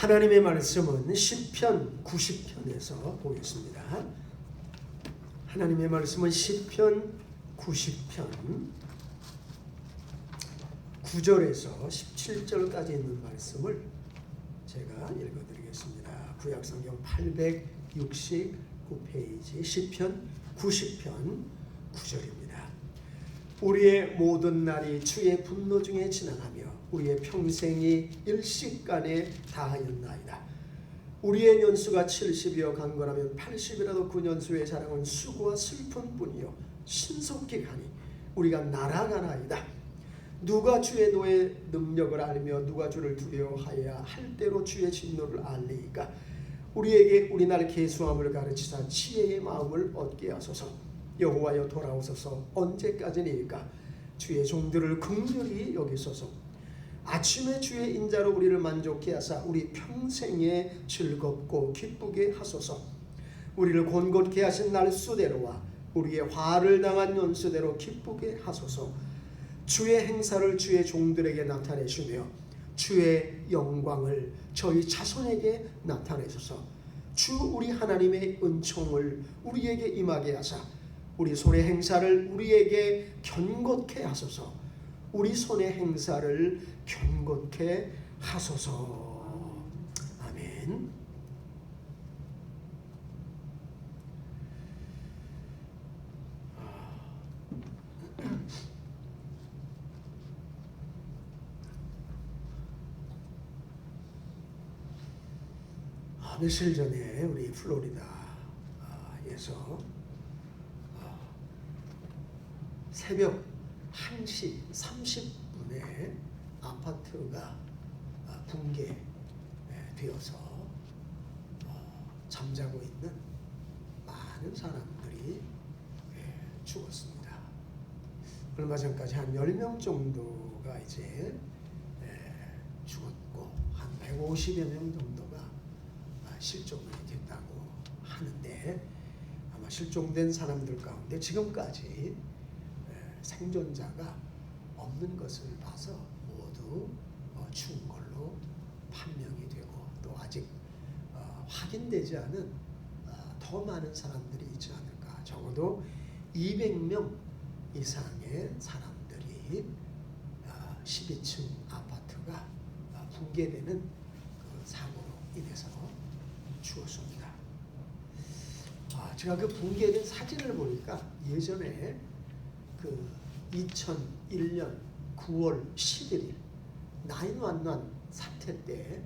하나님의 말씀은 시편 90편에서 보겠습니다. 하나님의 말씀은 시편 90편 9절에서 17절까지 있는 말씀을 제가 읽어드리겠습니다. 구약성경 869페이지 시편 90편 9절입니다. 우리의 모든 날이 주의 분노 중에 지나가며 우리의 평생이 일식간에 다하였나이다. 우리의 년수가 70이여 강건하면 80이라도 그 년수의 자랑은 수고와 슬픔뿐이요 신속히 가니 우리가 날아가나이다. 누가 주의 노의 능력을 알며 누가 주를 두려워하여야 할 대로 주의 진노를 알리이까. 우리에게 우리날 계수함을 가르치사 지혜의 마음을 얻게 하소서. 여호와여 돌아오소서. 언제까지니까. 주의 종들을 긍휼히 여기소서. 아침에 주의 인자로 우리를 만족케 하사 우리 평생에 즐겁고 기쁘게 하소서. 우리를 곤곤케 하신 날수대로와 우리의 화를 당한 연수대로 기쁘게 하소서. 주의 행사를 주의 종들에게 나타내시며 주의 영광을 저희 자손에게 나타내소서. 주 우리 하나님의 은총을 우리에게 임하게 하사 우리 손의 행사를 우리에게 견고케 하소서. 우리 손의 행사를 견고케 하소서. 아멘. 며칠 전에 우리 플로리다에서 새벽 1시 30분에 아파트가 붕괴되어서 잠자고 있는 많은 사람들이 죽었습니다. 얼마 전까지 한 10명 정도가 이제 죽었고 한 150여 명 정도가 실종이 됐다고 하는데 아마 실종된 사람들 가운데 지금까지 생존자가 없는 것을 봐서 모두 죽은 걸로 판명이 되고 또 아직 확인되지 않은 더 많은 사람들이 있지 않을까. 적어도 200명 이상의 사람들이 12층 아파트가 붕괴되는 그 사고로 인해서 죽었습니다. 제가 그 붕괴된 사진을 보니까 예전에 그 2001년 9월 11일 9/11 사태 때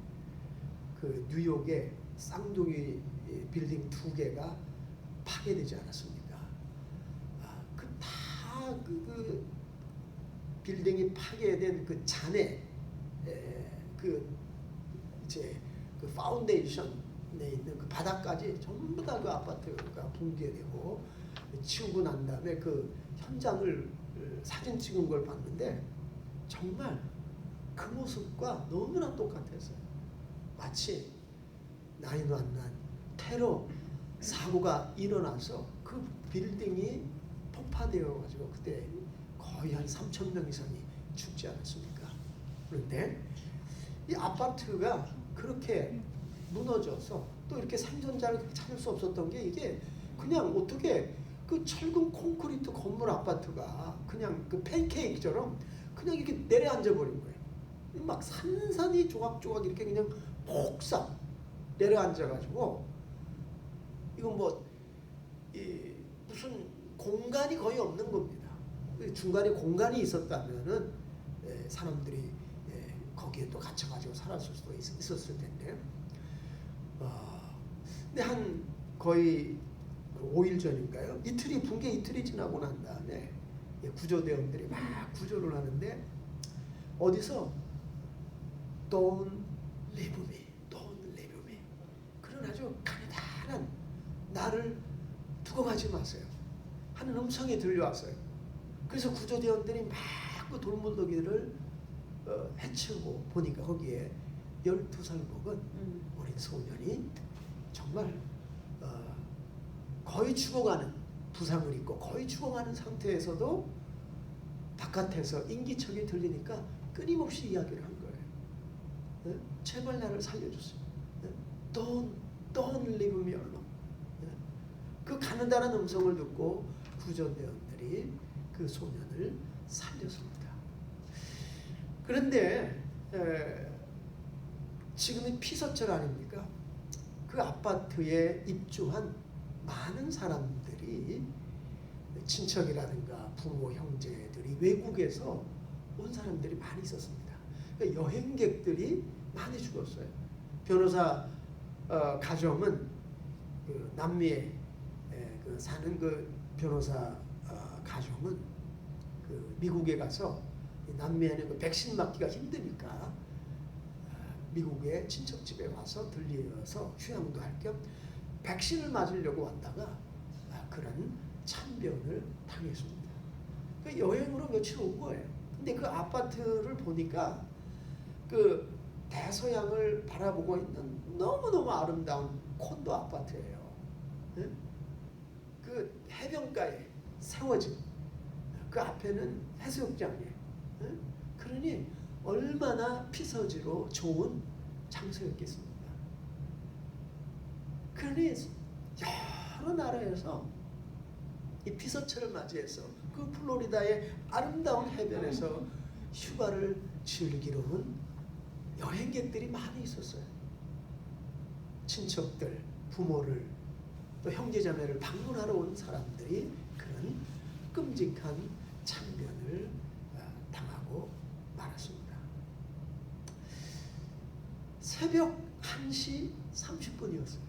그 뉴욕의 쌍둥이 빌딩 2개가 파괴되지 않았습니까? 그 빌딩이 파괴된 그 잔해 그 이제 그 파운데이션에 있는 그 바닥까지 전부 다 그 아파트가 붕괴되고 치우고 난 다음에 그 현장을 사진 찍은 걸 봤는데 정말 그 모습과 너무나 똑같았어요. 마치 9/11 테러 사고가 일어나서 그 빌딩이 폭파되어 가지고 그때 거의 한 3,000명 이상이 죽지 않았습니까? 그런데 이 아파트가 그렇게 무너져서 또 이렇게 생존자를 찾을 수 없었던 게 이게 그냥 어떻게 그 철근 콘크리트 건물 아파트가 그냥 그 팬케이크처럼 그냥 이렇게 내려앉아 버린 거예요. 막 산산이 조각조각 이렇게 그냥 폭삭 내려앉아 가지고 이건 뭐 무슨 공간이 거의 없는 겁니다. 중간에 공간이 있었다면은 사람들이 거기에 또 갇혀가지고 살았을 수도 있었을 텐데. 근데 한 거의 5일 전인가요? 붕괴 이틀이 지나고 난 다음에 구조대원들이 막 구조를 하는데 어디서 Don't leave me, don't leave me. 그런 아주 가느다란 나를 두고 가지 마세요 하는 음성이 들려왔어요. 그래서 구조대원들이 막 그 돌무더기를 해치우고 보니까 거기에 12살 먹은 어린 소년이 정말 거의 죽어가는 부상을 입고 거의 죽어가는 상태에서도 바깥에서 인기척이 들리니까 끊임없이 이야기를 한 거예요. 제발 나를 살려주세요. Don't leave me alone. 그 가느다란 음성을 듣고 구조대원들이 그 소년을 살렸습니다. 그런데 지금이 피서철 아닙니까? 그 아파트에 입주한 많은 사람들이 친척이라든가 부모, 형제들이 외국에서 온 사람들이 많이 있었습니다. 그러니까 여행객들이 많이 죽었어요. 변호사 가정은 그 남미에 사는 그 변호사 가정은 그 미국에 가서 남미에는 그 백신 맞기가 힘드니까 미국의 친척집에 와서 들려서 휴양도 할 겸 백신을 맞으려고 왔다가 그런 참변을 당했습니다. 그 여행으로 며칠 온 거예요. 근데 그 아파트를 보니까 그 대서양을 바라보고 있는 너무너무 아름다운 콘도 아파트예요. 네? 그 해변가에 세워진 그 앞에는 해수욕장이에요. 네? 그러니 얼마나 피서지로 좋은 장소였겠습니까? 그러니 여러 나라에서 이 피서철을 맞이해서 그 플로리다의 아름다운 해변에서 휴가를 즐기러 온 여행객들이 많이 있었어요. 친척들, 부모를 또 형제자매를 방문하러 온 사람들이 그런 끔찍한 참변을 당하고 말았습니다. 새벽 1시 30분이었어요.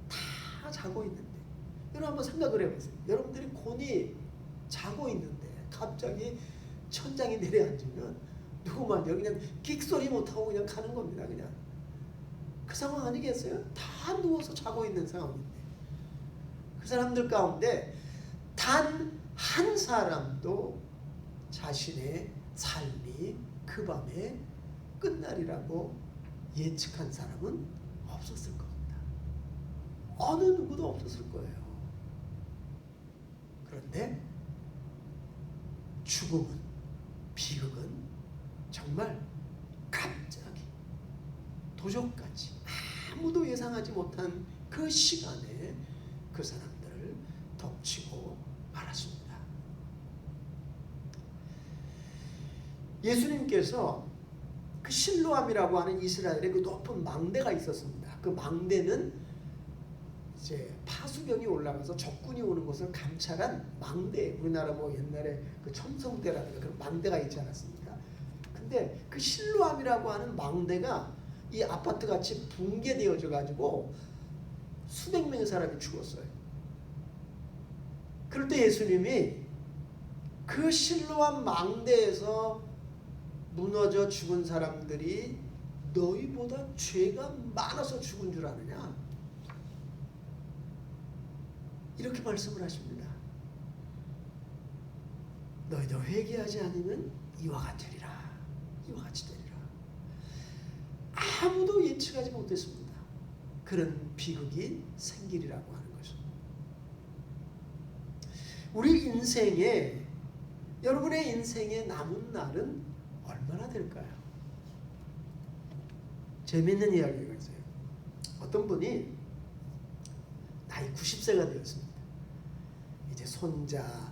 다 자고 있는데 여러분 한번 생각을 해보세요. 여러분들이 곤히 자고 있는데 갑자기 천장이 내려앉으면 누구만요? 그냥 끽소리 못하고 그냥 가는 겁니다. 그냥 그 상황 아니겠어요? 다 누워서 자고 있는 상황인데 그 사람들 가운데 단 한 사람도 자신의 삶이 그 밤에 끝날이라고 예측한 사람은 없었을 겁니다. 어느 누구도 없었을 거예요. 그런데 죽음은, 비극은 정말 갑자기 도적같이 아무도 예상하지 못한 그 시간에 그 사람들을 덮치고 말았습니다. 예수님께서 그 실로암이라고 하는 이스라엘의 그 높은 망대가 있었습니다. 그 망대는 이제 파수병이 올라가서 적군이 오는 것을 감찰한 망대. 우리나라 뭐 옛날에 그 첨성대라든가 그런 망대가 있지 않았습니까? 근데 그 실로암이라고 하는 망대가 이 아파트 같이 붕괴되어져 가지고 수백 명의 사람이 죽었어요. 그럴 때 예수님이 그 실로암 망대에서 무너져 죽은 사람들이 너희보다 죄가 많아서 죽은 줄 아느냐? 이렇게 말씀을 하십니다. 너희도 회개하지 않으면 이와 같이 되리라. 이와 같이 되리라. 아무도 예측하지 못했습니다. 그런 비극이 생기리라고 하는 것입니다. 우리 인생에, 여러분의 인생에 남은 날은 얼마나 될까요? 재미있는 이야기가 있어요. 어떤 분이 나이 90세가 되었습니다. 이제 손자,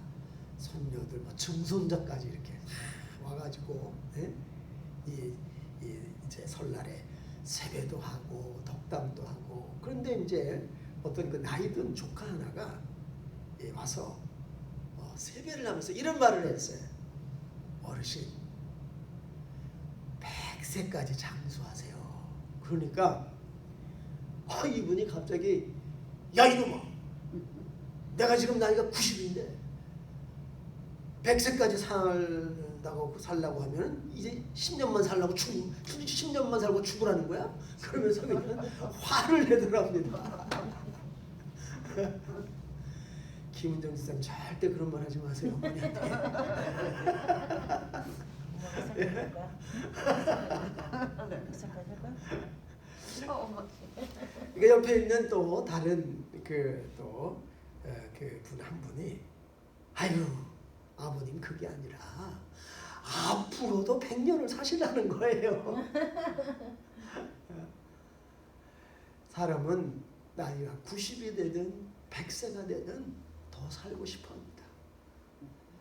손녀들, 뭐 증손자까지 이렇게 와가지고 이제 설날에 세배도 하고 덕담도 하고. 그런데 이제 어떤 그 나이 든 조카 하나가 와서 세배를 하면서 이런 말을 했어요. 어르신, 100세까지 장수하세요. 그러니까 이분이 갑자기 야 이놈아, 내가 지금 나이가 90인데 100세까지 살라고 하면 이제 10년만 살라고 10년만 살고 죽으라는 거야? 그러면서 그냥 화를 내더랍니다. 김은정 지사님 절대 그런 말 하지 마세요, 어머니한테. 그 옆에 있는 또 다른 그 분 한 분이 아유 아버님 그게 아니라 앞으로도 100년을 사시라는 거예요. 사람은 나이가 90이 되든 100세가 되든 더 살고 싶어 합니다.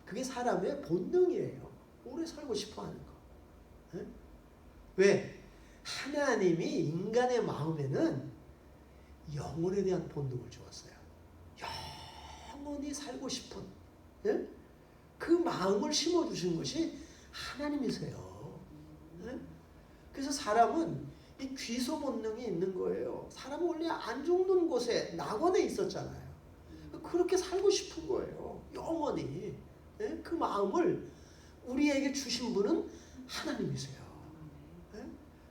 그게 사람의 본능이에요. 오래 살고 싶어 하는 거. 왜? 하나님이 인간의 마음에는 영혼에 대한 본능을 주었어요. 영원히 살고 싶은 그 마음을 심어주신 것이 하나님이세요. 그래서 사람은 이 귀소 본능이 있는 거예요. 사람은 원래 안 죽는 곳에 낙원에 있었잖아요. 그렇게 살고 싶은 거예요. 영원히. 그 마음을 우리에게 주신 분은 하나님이세요.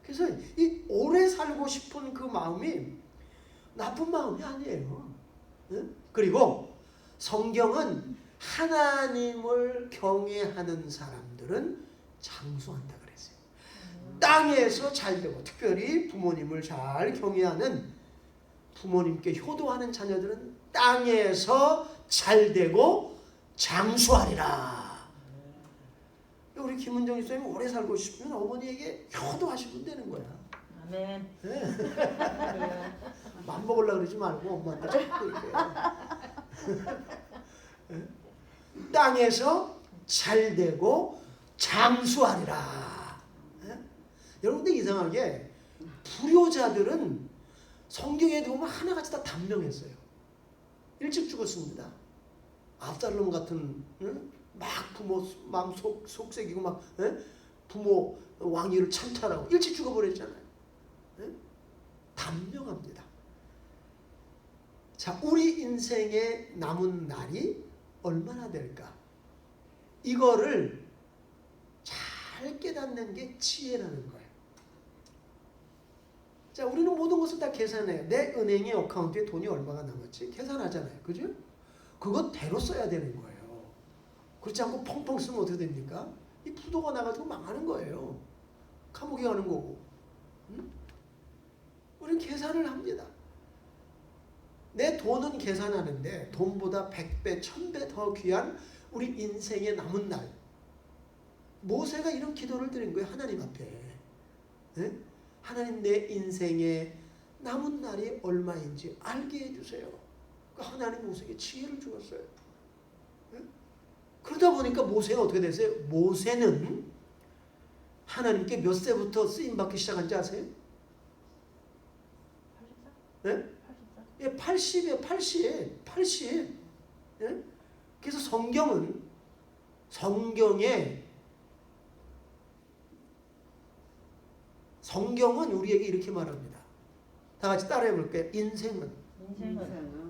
그래서 이 오래 살고 싶은 그 마음이 나쁜 마음이 아니에요. 그리고 성경은 하나님을 경외하는 사람들은 장수한다 그랬어요. 땅에서 잘되고 특별히 부모님을 잘 경외하는 부모님께 효도하는 자녀들은 땅에서 잘되고 장수하리라. 우리 김은정 집사님 오래 살고 싶으면 어머니에게 효도하시면 되는 거야. 아멘. 맘먹으려고 그러지 말고 엄마한테 자꾸 이렇게. 땅에서 잘되고 장수하리라. 여러분들 이상하게 불효자들은 성경에 보면 하나같이 다 단명했어요. 일찍 죽었습니다. 압살롬 같은 막 부모 마음 속색이고 막 부모 왕위를 찬탈하고 일찍 죽어버렸잖아요. 단명합니다. 자, 우리 인생에 남은 날이 얼마나 될까? 이거를 잘 깨닫는 게 지혜라는 거예요. 자, 우리는 모든 것을 다 계산해요. 내 은행의 어카운트에 돈이 얼마가 남았지? 계산하잖아요. 그죠? 그것대로 써야 되는 거예요. 그렇지 않고 펑펑 쓰면 어떻게 됩니까? 이 부도가 나가지고 망하는 거예요. 감옥에 가는 거고. 우리는 계산을 합니다. 내 돈은 계산하는데 돈보다 100배, 1000배 더 귀한 우리 인생의 남은 날. 모세가 이런 기도를 드린 거예요. 하나님 앞에. 하나님, 내 인생의 남은 날이 얼마인지 알게 해주세요. 하나님 모세에게 지혜를 주었어요. 그러다 보니까 모세가 어떻게 됐어요? 모세는 하나님께 몇 세부터 쓰임받기 시작한지 아세요? 84? 네? 84? 예, 80이에요. 80. 예? 그래서 성경은 우리에게 이렇게 말합니다. 다 같이 따라해 볼게요. 인생은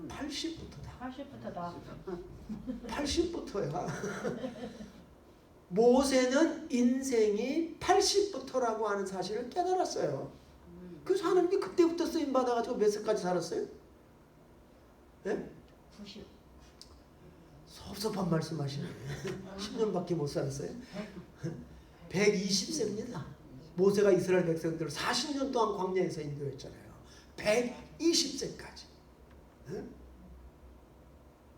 80부터다. 80부터다. 80부터야. 모세는 인생이 80부터라고 하는 사실을 깨달았어요. 그래서 하나님께 그때부터 쓰임 받아가지고 몇 세까지 살았어요? 네? 90. 섭섭한 말씀하시네. 10년밖에 못 살았어요. 120세입니다. 모세가 이스라엘 백성들을 40년 동안 광야에서 인도했잖아요. 120세까지. 네?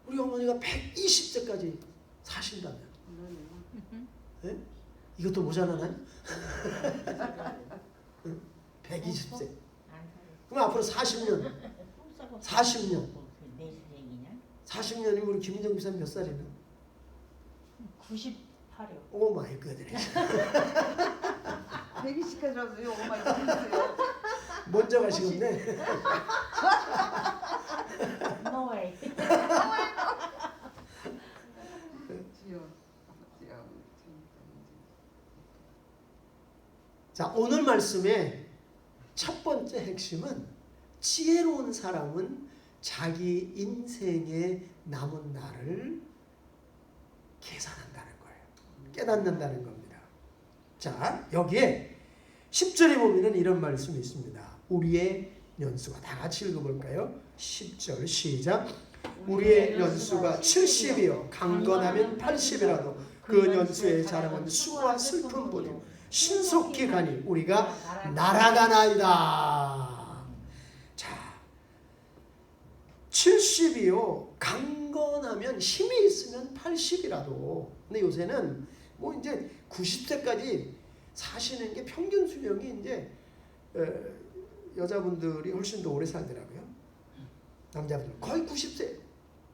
우리 어머니가 120세까지 사신다면, 네? 이것도 모자라나요? 120세. 그럼 앞으로 40년. 40년이면 우리 김인정 비사님 몇 살이나? 98이요. 오 마이 갓. 120까지 왔어요. 오 마이 갓. 먼저 가시겠네. No way. 자, 오늘 말씀의 첫 번째 핵심은 지혜로운 사람은 자기 인생의 남은 날을 계산한다는 거예요. 깨닫는다는 겁니다. 자, 여기에 10절에 보면 이런 말씀이 있습니다. 우리의 연수가, 다 같이 읽어볼까요? 10절 시작. 우리의 연수가 70이요 강건하면 80이라도 그 연수의 자랑은 수와 슬픔뿐이요 신속히 가니 우리가 날아가나이다. 자, 70이요 강건하면 힘이 있으면 80이라도. 근데 요새는 뭐 이제 90세까지 사시는 게 평균 수명이 이제 여자분들이 훨씬 더 오래 살더라고요. 남자분들 거의 90세.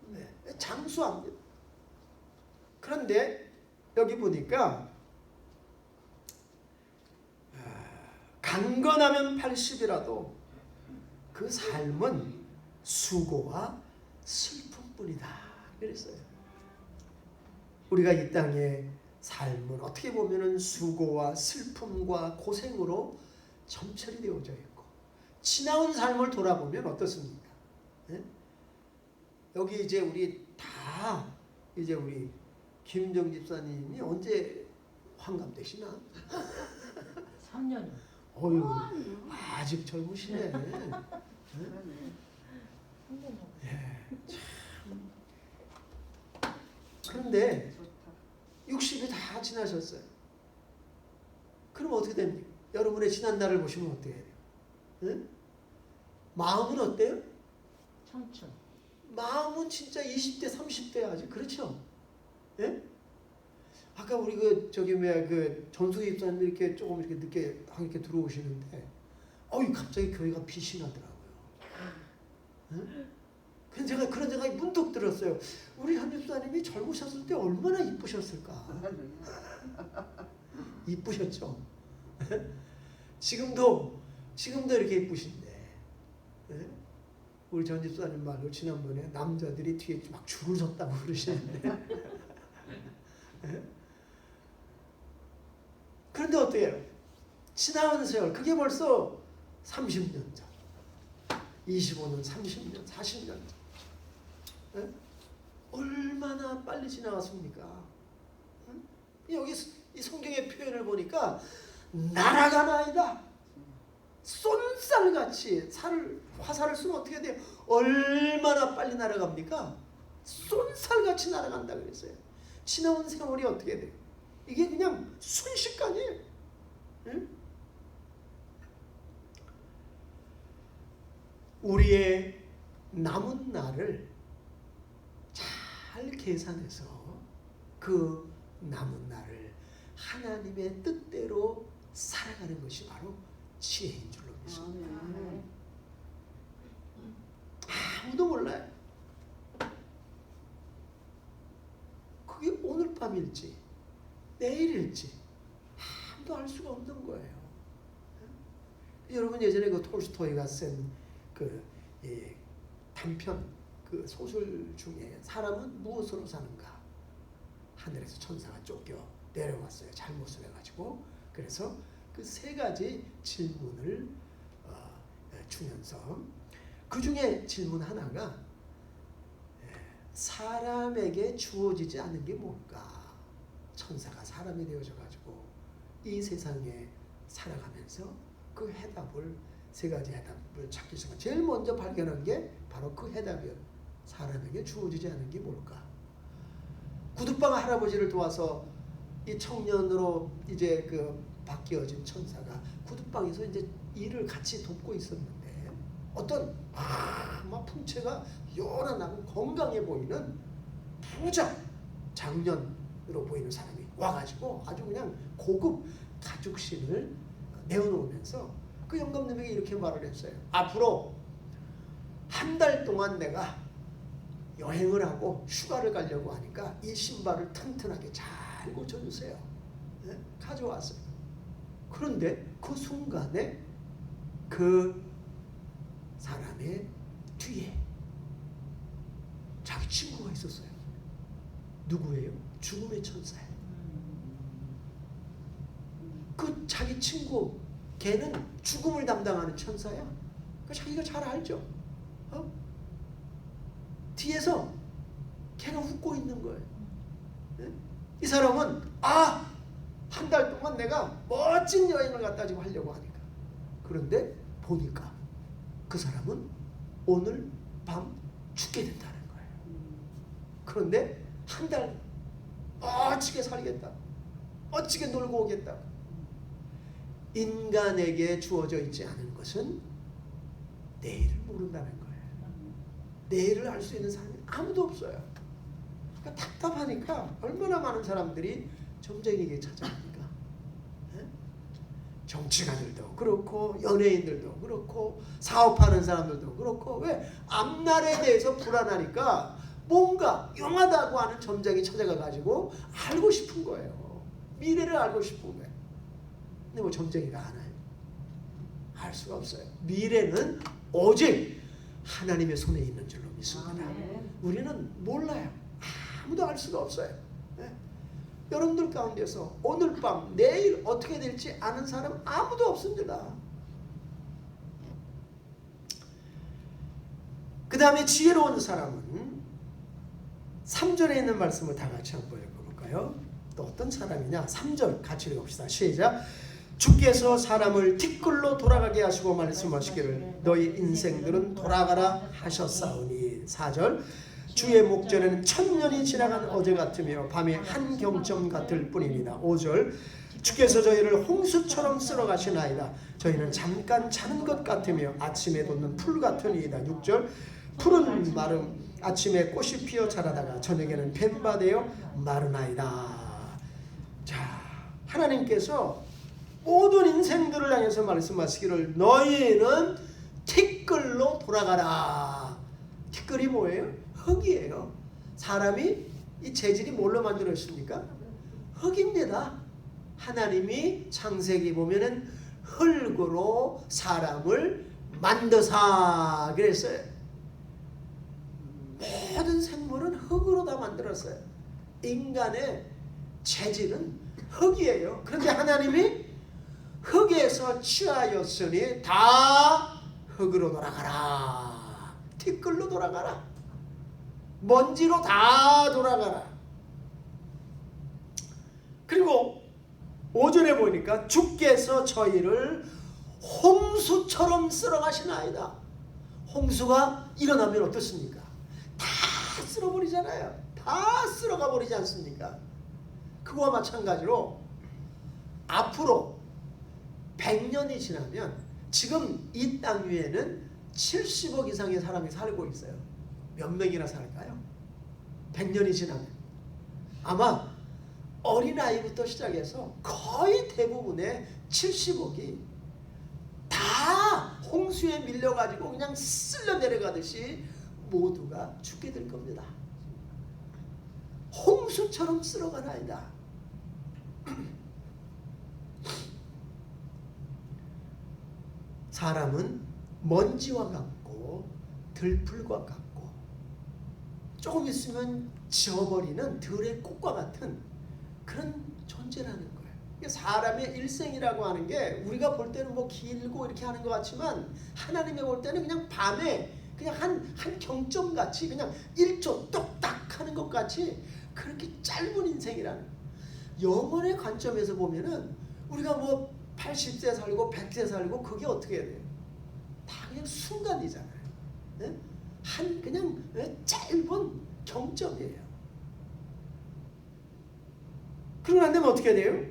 네, 장수합니다. 그런데 여기 보니까 강건하면 80이라도 그 삶은 수고와 슬픔뿐이다. 그랬어요. 우리가 이 땅의 삶은 어떻게 보면은 수고와 슬픔과 고생으로 점철이 되어져 있고, 지나온 삶을 돌아보면 어떻습니까? 네? 여기 이제 우리 다 이제 우리 김정 집사님이 언제 환갑되시나? 3년이요. 어유 아직 젊으시네. 그러네. 3년이요. 그런데 좋다. 60이 다 지나셨어요. 그럼 어떻게 됩니까? 여러분의 지난 날을 보시면 어떻게 해요? 네? 마음은 어때요? 청춘. 마음은 진짜 20대, 30대 아직 그렇죠? 예? 아까 우리 그 저기 뭐야 그 전수기 입사님 이렇게 조금 이렇게 늦게 이렇게 들어오시는데, 갑자기 교회가 빛이 나더라고요. 그래서 제가 그런 생각이 문득 들었어요. 우리 현 집사님이 젊으셨을 때 얼마나 이쁘셨을까? 이쁘셨죠? 지금도 이렇게 이쁘신데, 예? 우리 전 집사님 말로 지난번에 남자들이 뒤에 막 줄을 섰다고 그러시는데, 예? 그런데 어때요? 지나온 세월, 그게 벌써 30년 전, 25년, 30년, 40년 전. 예? 얼마나 빨리 지나갔습니까? 여기 이 성경의 표현을 보니까 날아가나이다. 쏜살같이 화살을 쏘면 어떻게 돼요? 얼마나 빨리 날아갑니까? 쏜살같이 날아간다 그랬어요. 지나온 세월이 어떻게 돼요? 이게 그냥 순식간이에요. 응? 우리의 남은 날을 잘 계산해서 그 남은 날을 하나님의 뜻대로 살아가는 것이 바로 지혜인 줄로 믿습니다. 아멘. 아무도 몰라요. 그게 오늘 밤일지 내일일지 아무도 알 수가 없는 거예요. 여러분 예전에 그 톨스토이가 쓴 그 단편 그 소설 중에 사람은 무엇으로 사는가? 하늘에서 천사가 쫓겨 내려왔어요. 잘못을 해가지고. 그래서 그 세 가지 질문을 주면서 그 중에 질문 하나가 사람에게 주어지지 않은 게 뭘까? 천사가 사람이 되어져가지고 이 세상에 살아가면서 그 해답을 세 가지 해답을 찾기 시작한 제일 먼저 발견한 게 바로 그 해답이에요. 사람에게 주어지지 않은 게 뭘까? 구두방 할아버지를 도와서 이 청년으로 이제 그 바뀌어진 천사가 구두방에서 이제 일을 같이 돕고 있었는데 어떤 막 풍채가 요란하고 건강해 보이는 부자 장년으로 보이는 사람이 와가지고 아주 그냥 고급 가죽신을 내어놓으면서 그 영감님에게 이렇게 말을 했어요. 앞으로 한 달 동안 내가 여행을 하고 휴가를 가려고 하니까 이 신발을 튼튼하게 잘 고쳐주세요. 네? 가져왔어요. 그런데 그 순간에 그 사람의 뒤에 자기 친구가 있었어요. 누구예요? 죽음의 천사예요. 그 자기 친구 걔는 죽음을 담당하는 천사야. 그 자기가 잘 알죠. 뒤에서 걔가 웃고 있는 거예요. 네? 이 사람은 한 달 동안 내가 멋진 여행을 갖다 지금 하려고 하니까. 그런데 보니까 그 사람은 오늘 밤 죽게 된다는 거예요. 그런데 한 달 멋지게 살겠다. 멋지게 놀고 오겠다. 인간에게 주어져 있지 않은 것은 내일을 모른다는 거예요. 내일을 알 수 있는 사람이 아무도 없어요. 그러니까 답답하니까 얼마나 많은 사람들이 점쟁이에게 찾아갑니까? 네? 정치가들도 그렇고 연예인들도 그렇고 사업하는 사람들도 그렇고 왜? 앞날에 대해서 불안하니까 뭔가 영하다고 하는 점장이 찾아가가지고 알고 싶은 거예요. 미래를 알고 싶은 거예요. 근데 뭐 점쟁이가 아나요? 알 수가 없어요. 미래는 오직 하나님의 손에 있는 줄로 믿습니다. 아멘. 우리는 몰라요. 아무도 알 수가 없어요. 네? 여러분들 가운데서 오늘 밤 내일 어떻게 될지 아는 사람 아무도 없습니다. 그 다음에 지혜로운 사람은 3절에 있는 말씀을 다 같이 한번 읽어볼까요? 또 어떤 사람이냐? 3절 같이 읽어봅시다. 시작. 주께서 사람을 티끌로 돌아가게 하시고 말씀하시기를 너희 인생들은 돌아가라 하셨사오니. 4절. 주의 목전에는 천년이 지나간 어제 같으며 밤이 한 경점 같을 뿐입니다. 5절. 주께서 저희를 홍수처럼 쓸어가시나이다. 저희는 잠깐 자는 것 같으며 아침에 돋는 풀 같으니이다. 6절. 푸른 마름 아침에 꽃이 피어 자라다가 저녁에는 뱀바 되어 마르나이다. 자, 하나님께서 모든 인생들을 향해서 말씀하시기를 너희는 티끌로 돌아가라. 티끌이 뭐예요? 흙이에요. 사람이 이 재질이 뭘로 만들었습니까? 흙입니다. 하나님이 창세기 보면은 흙으로 사람을 만드사 그랬어요. 모든 생물은 흙으로 다 만들었어요. 인간의 재질은 흙이에요. 그런데 하나님이 흙에서 취하였으니 다 흙으로 돌아가라. 티끌로 돌아가라. 먼지로 다 돌아가라. 그리고 5절에 보니까 주께서 저희를 홍수처럼 쓸어가시나이다. 홍수가 일어나면 어떻습니까? 다 쓸어버리잖아요. 다 쓸어가 버리지 않습니까? 그거와 마찬가지로 앞으로 100년이 지나면 지금 이 땅 위에는 70억 이상의 사람이 살고 있어요. 몇 명이나 살까요? 100년이 지나면 아마 어린아이부터 시작해서 거의 대부분의 70억이 다 홍수에 밀려가지고 그냥 쓸려 내려가듯이 모두가 죽게 될 겁니다. 홍수처럼 쓸어가나이다. 사람은 먼지와 같고 들풀과 같고 조금 있으면 지워버리는 들의 꽃과 같은 그런 존재라는 거예요. 사람의 일생이라고 하는 게 우리가 볼 때는 뭐 길고 이렇게 하는 것 같지만 하나님이 볼 때는 그냥 밤에 그냥 한 경점 같이 그냥 1초 똑딱 하는 것 같이 그렇게 짧은 인생이라는 거예요. 영혼의 관점에서 보면은 우리가 뭐 80세 살고 100세 살고 그게 어떻게 돼요? 다 그냥 순간이잖아요. 네? 그냥 짧은 경점이에요. 그러고 난 다음에 어떻게 돼요?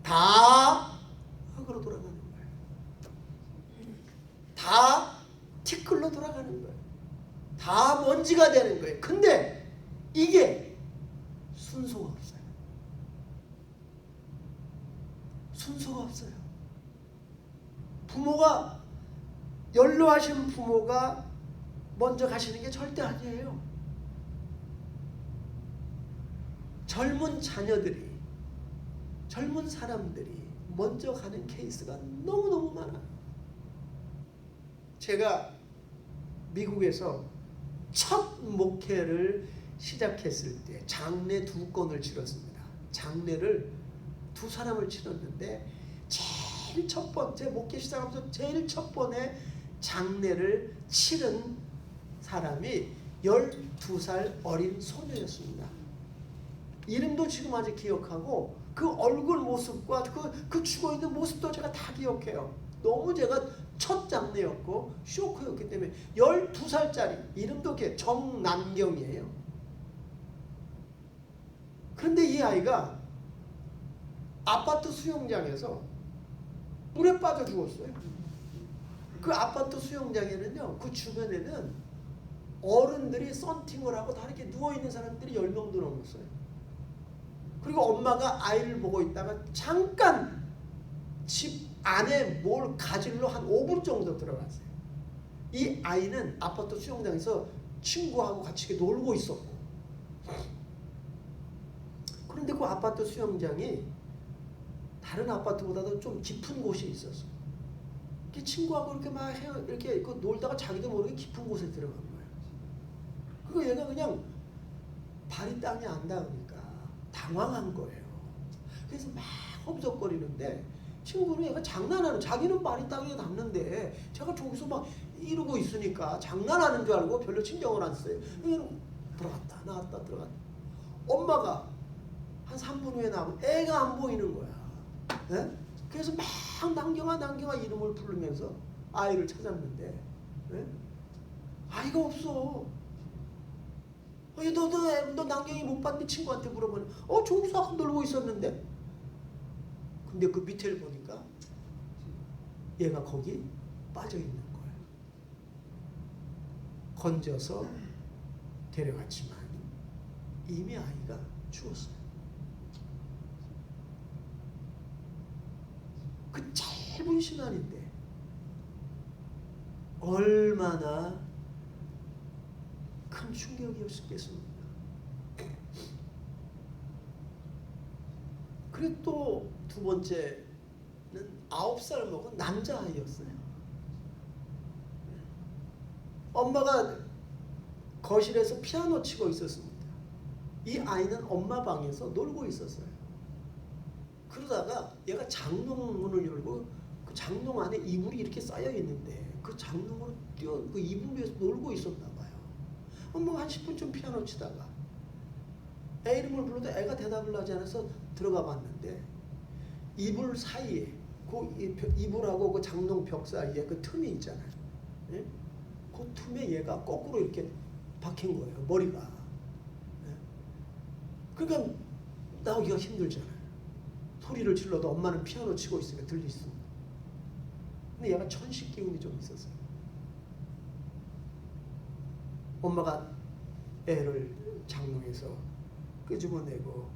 다 흙으로 돌아가는 거예요. 다 티끌로 돌아가는 거예요. 다 먼지가 되는 거예요. 근데 이게 순서가 없어요. 순서가 없어요. 부모가 연로하신 부모가 먼저 가시는 게 절대 아니에요. 젊은 자녀들이 젊은 사람들이 먼저 가는 케이스가 너무너무 많아요. 제가 미국에서 첫 목회를 시작했을 때 장례 2건을 치렀습니다. 장례를 2사람을 치렀는데 제일 첫 번째 목회 시작하면서 제일 첫 번에 장례를 치른 사람이 12살 어린 소녀였습니다. 이름도 지금 아직 기억하고 그 얼굴 모습과 그 죽어있는 모습도 제가 다 기억해요. 너무 제가 첫 장례였고 쇼크였기 때문에 12살짜리 이름도 기억 정남경이에요. 그런데 이 아이가 아파트 수영장에서 물에 빠져 죽었어요. 그 아파트 수영장에는요, 그 주변에는 어른들이 썬팅을 하고 다 이렇게 누워있는 사람들이 10명도 넘었어요. 그리고 엄마가 아이를 보고 있다가 잠깐 집 안에 뭘 가지러 한 5분 정도 들어갔어요. 이 아이는 아파트 수영장에서 친구하고 같이 놀고 있었고, 그런데 그 아파트 수영장이 다른 아파트보다도 좀 깊은 곳이 있었어요. 친구하고 이렇게 막 이렇게 놀다가 자기도 모르게 깊은 곳에 들어간 거예요. 그리고 얘가 그냥 발이 땅에 안 닿으니까 당황한 거예요. 그래서 막 험석거리는데 친구는 얘가 장난하는, 자기는 발이 땅에 닿는데 제가 저기서 막 이러고 있으니까 장난하는 줄 알고 별로 신경을 안 써요. 얘는 들어갔다 나왔다 들어갔다. 엄마가 한 3분 후에 나오면 애가 안 보이는 거야. 네? 그래서 막 난경아 이름을 부르면서 아이를 찾았는데, 네? 아이가 없어. 너 난경이 못 봤니? 친구한테 물어보니 저기서 아까 놀고 있었는데. 근데 그 밑에를 보니까 얘가 거기 빠져 있는 거예요. 건져서 데려갔지만 이미 아이가 죽었어요. 그 짧은 시간인데 얼마나 큰 충격이었겠습니까? 그리고 또 두 번째는 9살 먹은 남자아이였어요. 엄마가 거실에서 피아노 치고 있었습니다. 이 아이는 엄마 방에서 놀고 있었어요. 그러다가 얘가 장롱문을 열고 그 장롱 안에 이불이 이렇게 쌓여 있는데 그 장롱으로 그 이불 위에서 놀고 있었나 봐요. 엄마가 한 10분쯤 피아노 치다가 애 이름을 불러도 애가 대답을 하지 않아서 들어가 봤는데 이불 사이에 그 이불하고 그 장롱 벽 사이에 그 틈이 있잖아요. 예? 그 틈에 얘가 거꾸로 이렇게 박힌 거예요. 머리가. 예? 그러니까 나오기가 힘들잖아요. 소리를 질러도 엄마는 피아노 치고 있으면 들리습니다. 근데 얘가 천식 기운이 좀 있었어요. 엄마가 애를 장롱에서 끄집어내고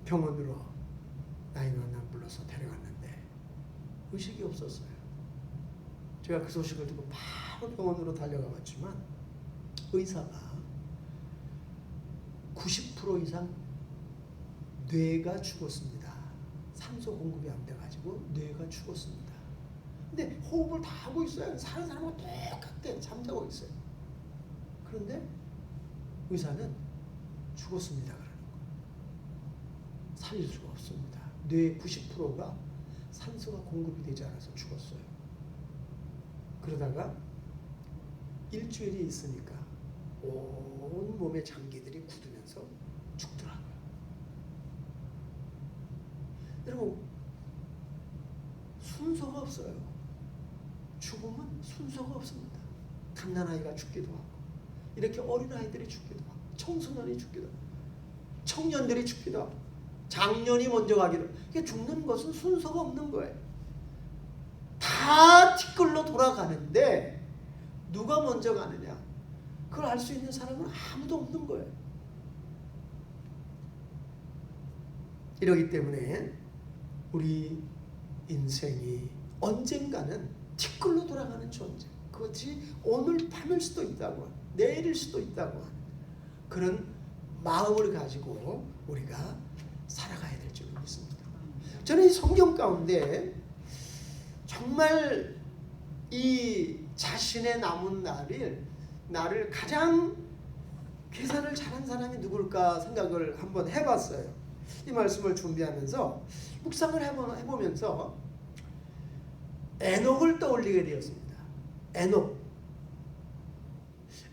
병원으로 911 불러서 데려갔는데 의식이 없었어요. 제가 그 소식을 듣고 바로 병원으로 달려가 봤지만 의사가 90% 이상 뇌가 죽었습니다. 산소 공급이 안 돼가지고 뇌가 죽었습니다. 근데 호흡을 다 하고 있어요. 사는 사람하고 똑같대. 잠자고 있어요. 그런데 의사는 죽었습니다 그러는 거예요. 살릴 수가 없습니다. 뇌의 90%가 산소가 공급이 되지 않아서 죽었어요. 그러다가 일주일이 있으니까 온 몸의 장기들이 굳으면서 죽더라고요. 여러분, 순서가 없어요. 죽음은 순서가 없습니다. 갓난아이가 죽기도 하고 이렇게 어린아이들이 죽기도 하고 청소년이 죽기도 하고 청년들이 죽기도 하고 장년이 먼저 가기도 하고. 이게 죽는 것은 순서가 없는 거예요. 다 티끌로 돌아가는데 누가 먼저 가느냐, 그걸 알 수 있는 사람은 아무도 없는 거예요. 이러기 때문에 우리 인생이 언젠가는 티끌로 돌아가는 존재, 그것이 오늘 밤일 수도 있다고, 내일일 수도 있다고 하는 그런 마음을 가지고 우리가 살아가야 될 줄 믿습니다. 저는 이 성경 가운데 정말 이 자신의 남은 나를 가장 계산을 잘한 사람이 누굴까 생각을 한번 해봤어요. 이 말씀을 준비하면서 묵상을 해보면서 에녹을 떠올리게 되었습니다.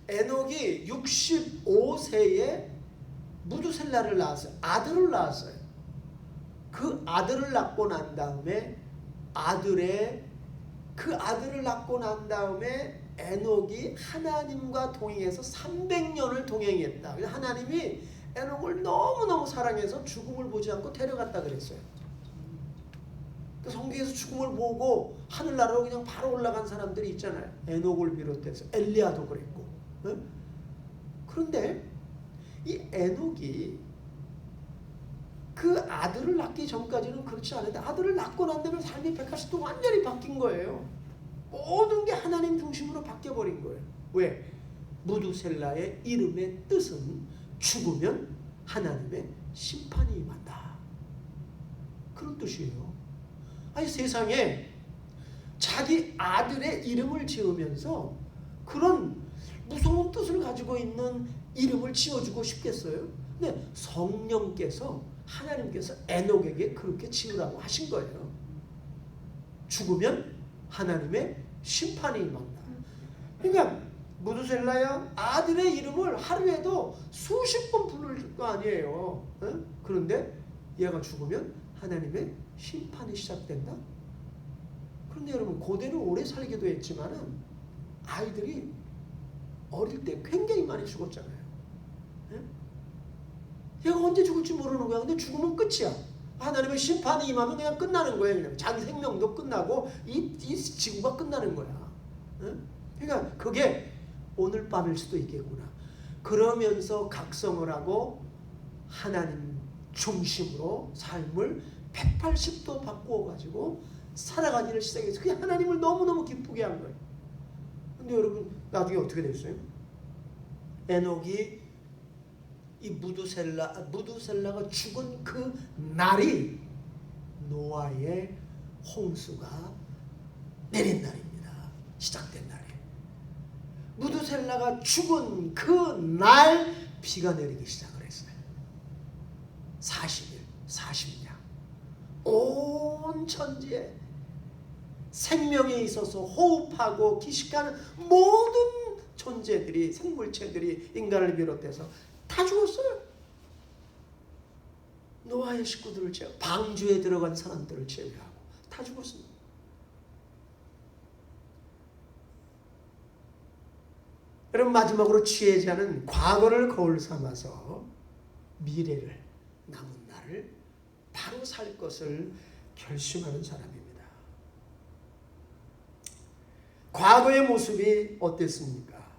에녹이 65세에 무두셀라를 낳았어요. 아들을 낳았어요. 그 아들을 낳고 난 다음에 그 아들을 낳고 난 다음에 에녹이 하나님과 동행해서 300년을 동행했다. 하나님이 에녹을 너무너무 사랑해서 죽음을 보지 않고 데려갔다 그랬어요. 그 성경에서 죽음을 보고 하늘나라로 그냥 바로 올라간 사람들이 있잖아요. 에녹을 비롯해서 엘리야도 그랬고. 네? 그런데 이 에녹이 그 아들을 낳기 전까지는 그렇지 않은데 아들을 낳고 난 다음에 삶이 180도 완전히 바뀐 거예요. 모든 게 하나님 중심으로 바뀌어버린 거예요. 왜? 무두셀라의 이름의 뜻은 죽으면 하나님의 심판이 임한다. 그런 뜻이에요. 아니 세상에 자기 아들의 이름을 지으면서 그런 무서운 뜻을 가지고 있는 이름을 지어주고 싶겠어요? 근데 성령께서 하나님께서 에녹에게 그렇게 지으라고 하신 거예요. 죽으면 하나님의 심판이 임한다. 그러니까 무두셀라야 아들의 이름을 하루에도 수십 번 부를 거 아니에요. 응? 그런데 얘가 죽으면 하나님의 심판이 시작된다. 그런데 여러분 고대는 오래 살기도 했지만은 아이들이 어릴 때 굉장히 많이 죽었잖아요. 응? 얘가 언제 죽을지 모르는 거야. 근데 죽으면 끝이야. 하나님의 심판이 임하면 그냥 끝나는 거예요. 그냥 자기 생명도 끝나고 이 지구가 끝나는 거야. 응? 그러니까 그게 오늘 밤일 수도 있겠구나. 그러면서 각성을 하고 하나님 중심으로 삶을 180도 바꾸어가지고 살아가기를 시작해서 그게 하나님을 너무너무 기쁘게 한 거예요. 근데 여러분 나중에 어떻게 됐어요? 에녹이 이 무두셀라가 죽은 그 날이 노아의 홍수가 내린 날입니다. 시작된 날이에요. 무두셀라가 죽은 그 날 비가 내리기 시작을 했어요. 40일, 40년 온 천지에 생명에 있어서 호흡하고 기식하는 모든 존재들이 생물체들이 인간을 비롯해서 다 죽었어요. 노아의 식구들을 제외하고 방주에 들어간 사람들을 제외하고 다 죽었습니다. 여러분 마지막으로 지혜자는 과거를 거울 삼아서 미래를 남은 날을 바로 살 것을 결심하는 사람입니다. 과거의 모습이 어땠습니까?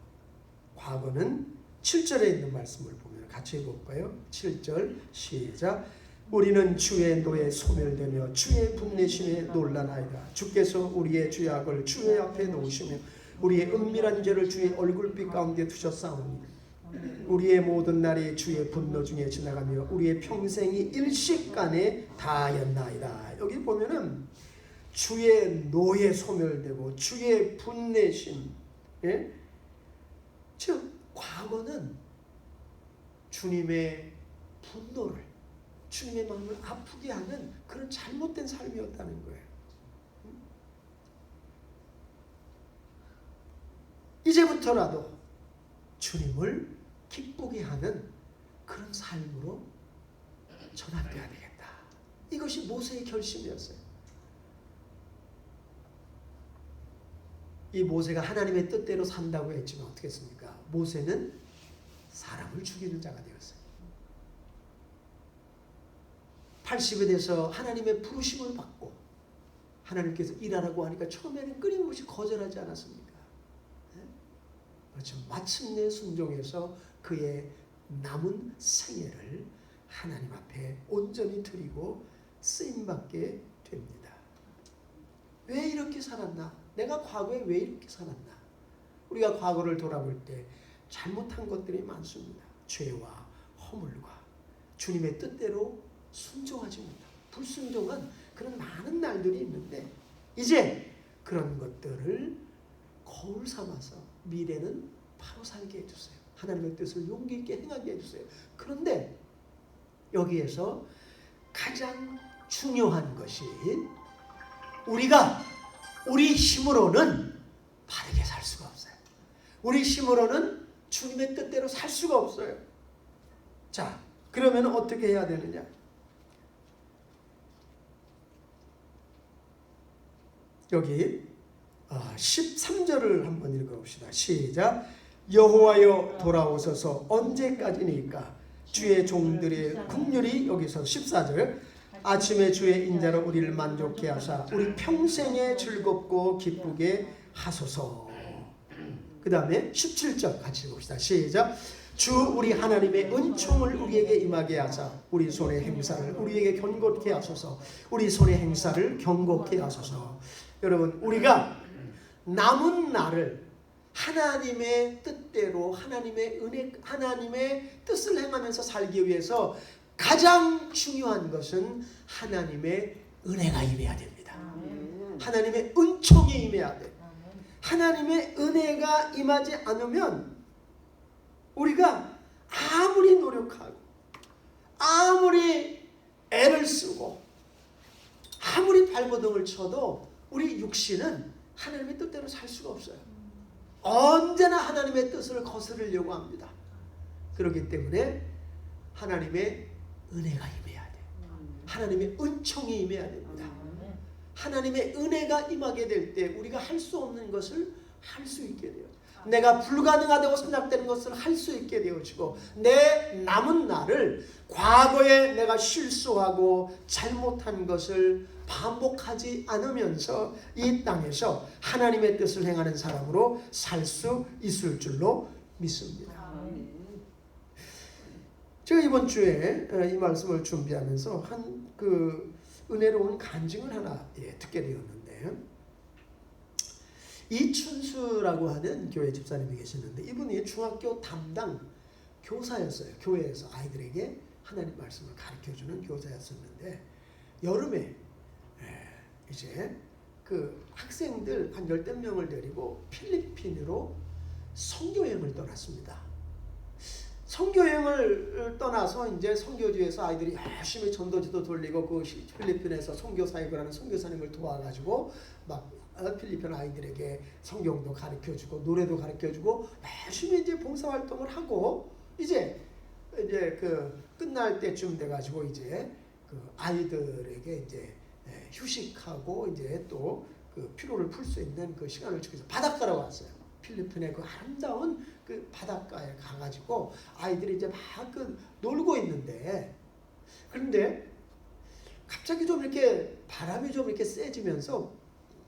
과거는 7절에 있는 말씀을 보면 같이 해볼까요? 7절 시작. 우리는 주의 노에 소멸되며 주의 분내심에 놀라나이다. 주께서 우리의 죄악을 주의 앞에 놓으시며 우리의 은밀한 죄를 주의 얼굴빛 가운데 두셨사오니 우리의 모든 날이 주의 분노 중에 지나가며 우리의 평생이 일식간에 다하였나이다. 여기 보면은 주의 노에 소멸되고 주의 분내심, 예? 즉 과거는 주님의 분노를, 주님의 마음을 아프게 하는 그런 잘못된 삶이었다는 거예요. 이제부터라도 주님을 기쁘게 하는 그런 삶으로 전환돼야 되겠다. 이것이 모세의 결심이었어요. 이 모세가 하나님의 뜻대로 산다고 했지만 어떻게 했습니까? 모세는 사람을 죽이는 자가 되었어요. 80에 돼서 하나님의 부르심을 받고 하나님께서 일하라고 하니까 처음에는 끊임없이 거절하지 않았습니까? 그렇죠. 마침내 순종해서 그의 남은 생애를 하나님 앞에 온전히 드리고 쓰임받게 됩니다. 왜 이렇게 살았나? 내가 과거에 왜 이렇게 살았나? 우리가 과거를 돌아볼 때 잘못한 것들이 많습니다. 죄와 허물과 주님의 뜻대로 순종하지 못하고 불순종한 그런 많은 날들이 있는데 이제 그런 것들을 거울 삼아서 미래는 바로 살게 해주세요. 하나님의 뜻을 용기 있게 행하게 해주세요. 그런데 여기에서 가장 중요한 것이 우리가 우리 힘으로는 바르게 살 수가 없어요. 우리 힘으로는 주님의 뜻대로 살 수가 없어요. 자, 그러면 어떻게 해야 되느냐? 여기 13절을 한번 읽어봅시다. 시작. 여호와여 돌아오소서 언제까지니까 주의 종들의 긍휼이 여기서 14절 아침에 주의 인자로 우리를 만족케 하사 우리 평생에 즐겁고 기쁘게 하소서. 그 다음에 17절 같이 봅시다. 시작. 주 우리 하나님의 은총을 우리에게 임하게 하사 우리 손의 행사를 우리에게 견고케 하소서. 우리 손의 행사를 견고케 하소서. 여러분, 우리가 남은 날을 하나님의 뜻대로 하나님의 은혜, 하나님의 뜻을 행하면서 살기 위해서 가장 중요한 것은 하나님의 은혜가 임해야 됩니다. 하나님의 은총이 임해야 돼. 하나님의 은혜가 임하지 않으면 우리가 아무리 노력하고 아무리 애를 쓰고 아무리 발버둥을 쳐도 우리 육신은 하나님의 뜻대로 살 수가 없어요. 언제나 하나님의 뜻을 거스르려고 합니다. 그렇기 때문에 하나님의 은혜가 임해야 돼요. 하나님의 은총이 임해야 됩니다. 하나님의 은혜가 임하게 될 때 우리가 할 수 없는 것을 할 수 있게 돼요. 내가 불가능하다고 생각되는 것을 할 수 있게 되어지고 내 남은 날을 과거에 내가 실수하고 잘못한 것을 반복하지 않으면서 이 땅에서 하나님의 뜻을 행하는 사람으로 살 수 있을 줄로 믿습니다. 제가 이번 주에 이 말씀을 준비하면서 한 그 은혜로운 간증을 하나 듣게 되었는데, 이춘수라고 하는 교회 집사님이 계시는데 이분이 중학교 담당 교사였어요. 교회에서 아이들에게 하나님 말씀을 가르쳐주는 교사였었는데 여름에 이제 그 학생들 한 10몇 명을 데리고 필리핀으로 선교여행을 떠났습니다. 선교여행을 떠나서 이제 선교지에서 아이들이 열심히 전도지도 돌리고 그 필리핀에서 선교사역을 하는 선교사님을 도와가지고 막 필리핀 아이들에게 성경도 가르쳐주고 노래도 가르쳐주고 열심히 이제 봉사활동을 하고 이제 그 끝날 때쯤 돼가지고 이제 그 아이들에게 이제 휴식하고 이제 또 그 피로를 풀 수 있는 그 시간을 주기 위해서 바닷가로 왔어요. 필리핀의 그 아름다운 그 바닷가에 가가지고 아이들이 이제 막 그 놀고 있는데, 그런데 갑자기 좀 이렇게 바람이 좀 이렇게 세지면서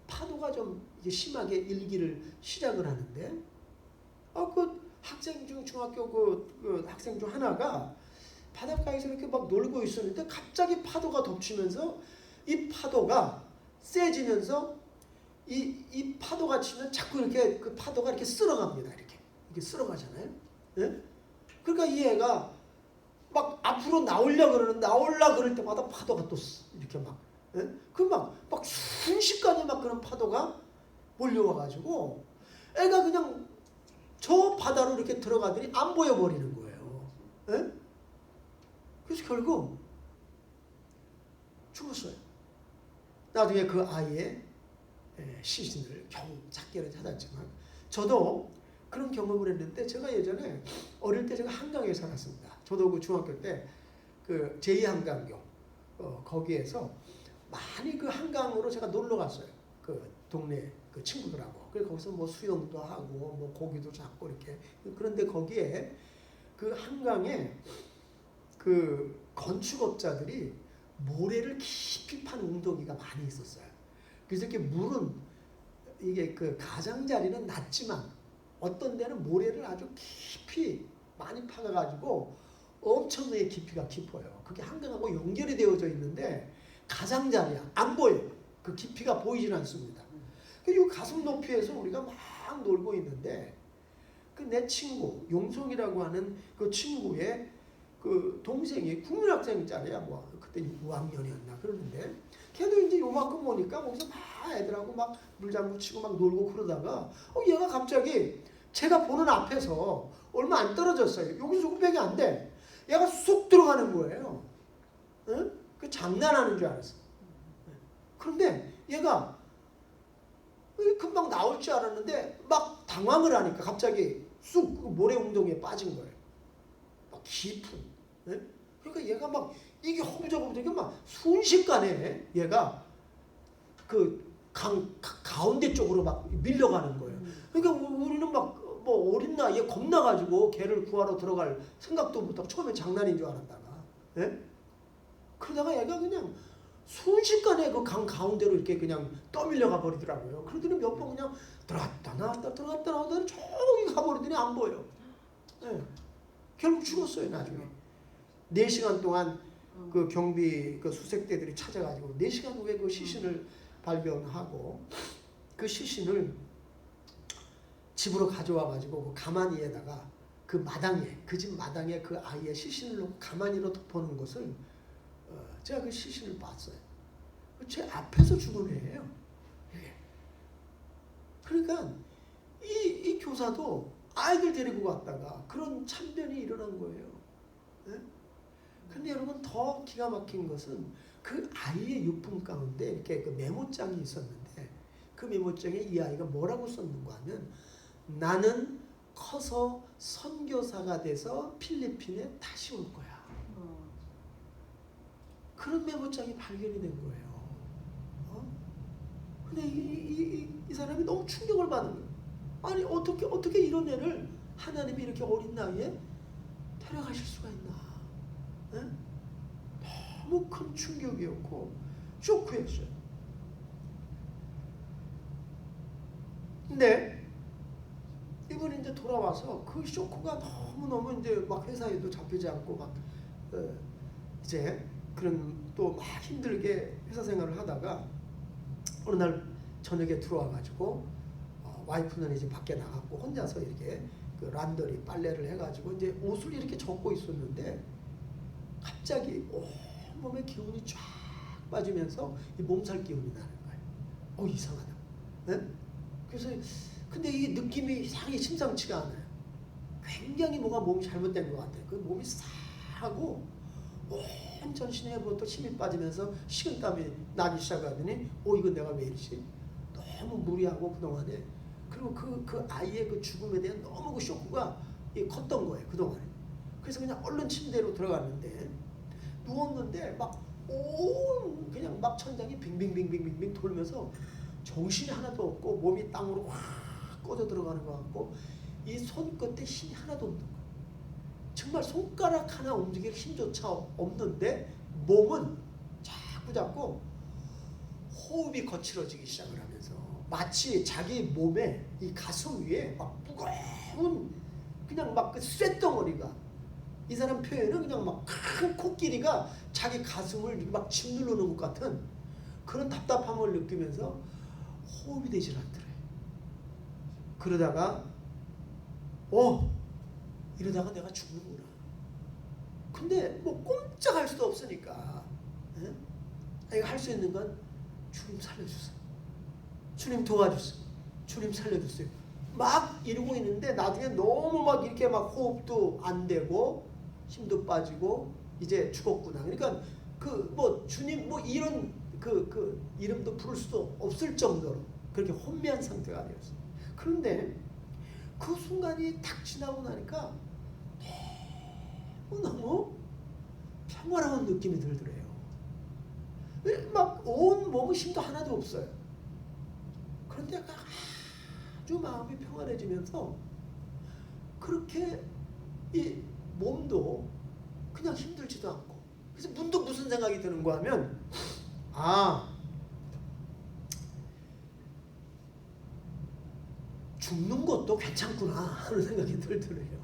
파도가 좀 이제 심하게 일기를 시작을 하는데, 그 학생 중 중학교 그 학생 중 하나가 바닷가에서 이렇게 막 놀고 있었는데 갑자기 파도가 덮치면서 이 파도가 세지면서 이 파도가 치면 자꾸 이렇게 그 파도가 이렇게 쓸어갑니다. 이렇게 쓸어가잖아요. 예? 그러니까 이 애가 막 앞으로 나오려 그럴 때마다 파도가 또 이렇게 막, 예? 막 순식간에 막 그런 파도가 몰려와가지고 애가 그냥 저 바다로 이렇게 들어가더니 안 보여버리는 거예요. 예? 그래서 결국 죽었어요. 나중에 그 아이의 시신을 겨우 찾기는 찾았지만, 저도 그런 경험을 했는데, 제가 예전에 어릴 때 제가 한강에 살았습니다. 저도 그 중학교 때 그 제2한강교 거기에서 많이 그 한강으로 제가 놀러 갔어요. 그 동네 그 친구들하고. 그래서 거기서 뭐 수영도 하고 뭐 고기도 잡고 이렇게. 그런데 거기에 그 한강에 그 건축업자들이 모래를 깊이 판 웅덩이가 많이 있었어요. 그래서 이렇게 물은 이게 그 가장자리는 낮지만 어떤 데는 모래를 아주 깊이 많이 파가지고 엄청나게 깊이가 깊어요. 그게 한강하고 연결이 되어져 있는데 가장자리야. 안 보여. 그 깊이가 보이진 않습니다. 이 가슴 높이에서 우리가 막 놀고 있는데 그 내 친구 용성이라고 하는 그 친구의 그 동생이 국민학생짜리야. 뭐 그때 5학년이었나 그러는데 걔도 이제 요만큼 오니까 거기서 막 애들하고 막 물장구 치고 막 놀고 그러다가 얘가 갑자기 제가 보는 앞에서 얼마 안 떨어졌어요. 여기서 조금밖에 안 돼. 얘가 쑥 들어가는 거예요. 응? 그 장난하는 줄 알았어. 그런데 얘가 금방 나올 줄 알았는데 막 당황을 하니까 갑자기 쑥 그 모래 웅덩이에 빠진 거예요. 막 깊은. 네? 그러니까 얘가 막 이게 허무적거리니까 막 순식간에 얘가 그 강 가운데 쪽으로 막 밀려가는 거예요. 그러니까 우리는 막 뭐 어린 나이에 겁나가지고 걔를 구하러 들어갈 생각도 못하고 처음에 장난인 줄 알았다가, 예? 그러다가 얘가 그냥 순식간에 그 강 가운데로 이렇게 그냥 떠밀려가 버리더라고요. 그러더니 몇 번 그냥 들어갔다 나왔다 저기 가버리더니 안 보여. 예. 결국 죽었어요 나중에. 4시간 동안 그 경비 그 수색대들이 찾아가지고 4시간 후에 그 시신을 발견하고 그 시신을 집으로 가져와가지고 그 가마니에다가 그 마당에 그 집 마당에 그 아이의 시신을 놓고 가마니로 덮어놓은 것을 제가 그 시신을 봤어요. 제 앞에서 죽은 애예요. 예. 그러니까 이 교사도 아이들 데리고 갔다가 그런 참변이 일어난 거예요. 예? 근데 여러분 더 기가 막힌 것은 그 아이의 유품 가운데 이렇게 그 메모장이 있었는데 그 메모장에 이 아이가 뭐라고 썼는가 하면 나는 커서 선교사가 돼서 필리핀에 다시 올 거야. 그런 메모장이 발견이 된 거예요. 근데 이 사람이 너무 충격을 받은 거예요. 아니 어떻게 이런 애를 하나님이 이렇게 어린 나이에 데려가실 수가 있나? 네? 너무 큰 충격이었고 쇼크였어요. 근데 이분이 이제 돌아와서 그 쇼크가 너무 이제 막 회사에도 잡히지 않고 막 이제 그런 또 막 힘들게 회사 생활을 하다가 어느 날 저녁에 들어와가지고 와이프는 이제 밖에 나갔고 혼자서 이렇게 그 란더리 빨래를 해가지고 이제 옷을 이렇게 젖고 있었는데 갑자기 온몸에 기운이 쫙 빠지면서 이 몸살 기운이 나는 거예요. 이상하다. 네? 그래서 근데 이 느낌이 이상하게 심상치가 않아요. 굉장히 뭐가 몸이 잘못된 것 같아요. 그 몸이 싸하고 온 전신에부터 힘이 빠지면서 식은땀이 나기 시작하더니 이건 내가 왜 이러지? 너무 무리하고 그동안에 그리고 그 아이의 그 죽음에 대한 너무 그 쇼크가 컸던 거예요 그동안에. 그래서 그냥 얼른 침대로 들어갔는데 누웠는데 그냥 막 천장이 빙빙빙빙빙 돌면서 정신이 하나도 없고 몸이 땅으로 확 꺼져 들어가는 것 같고 이 손끝에 힘이 하나도 없는 거예요. 정말 손가락 하나 움직일 힘조차 없는데 몸은 자꾸 호흡이 거칠어지기 시작을 하면서 마치 자기 몸에 이 가슴 위에 막 무거운 그냥 막 그 쇳덩어리가 이 사람 표현은 그냥 막 큰 코끼리가 자기 가슴을 막 짓누르는 것 같은 그런 답답함을 느끼면서 호흡이 되질 않더래요. 그러다가 이러다가 내가 죽는구나. 근데 뭐 꼼짝할 수도 없으니까 내가 할 수 있는 건 주님 살려주세요. 주님 도와주세요. 주님 살려주세요. 막 이러고 있는데 나중에 너무 막 이렇게 막 호흡도 안 되고 힘도 빠지고 이제 죽었구나. 그러니까 그 뭐 주님 뭐 이런 그 이름도 부를 수도 없을 정도로 그렇게 혼미한 상태가 되었어요. 그런데 그 순간이 딱 지나고 나니까 너무 평화로운 느낌이 들더래요. 막 온 몸의 힘도 하나도 없어요. 그런데 아주 마음이 평안해지면서 그렇게 이 몸도 그냥 힘들지도 않고 그래서 문득 무슨 생각이 드는가 하면 죽는 것도 괜찮구나 하는 생각이 들더래요.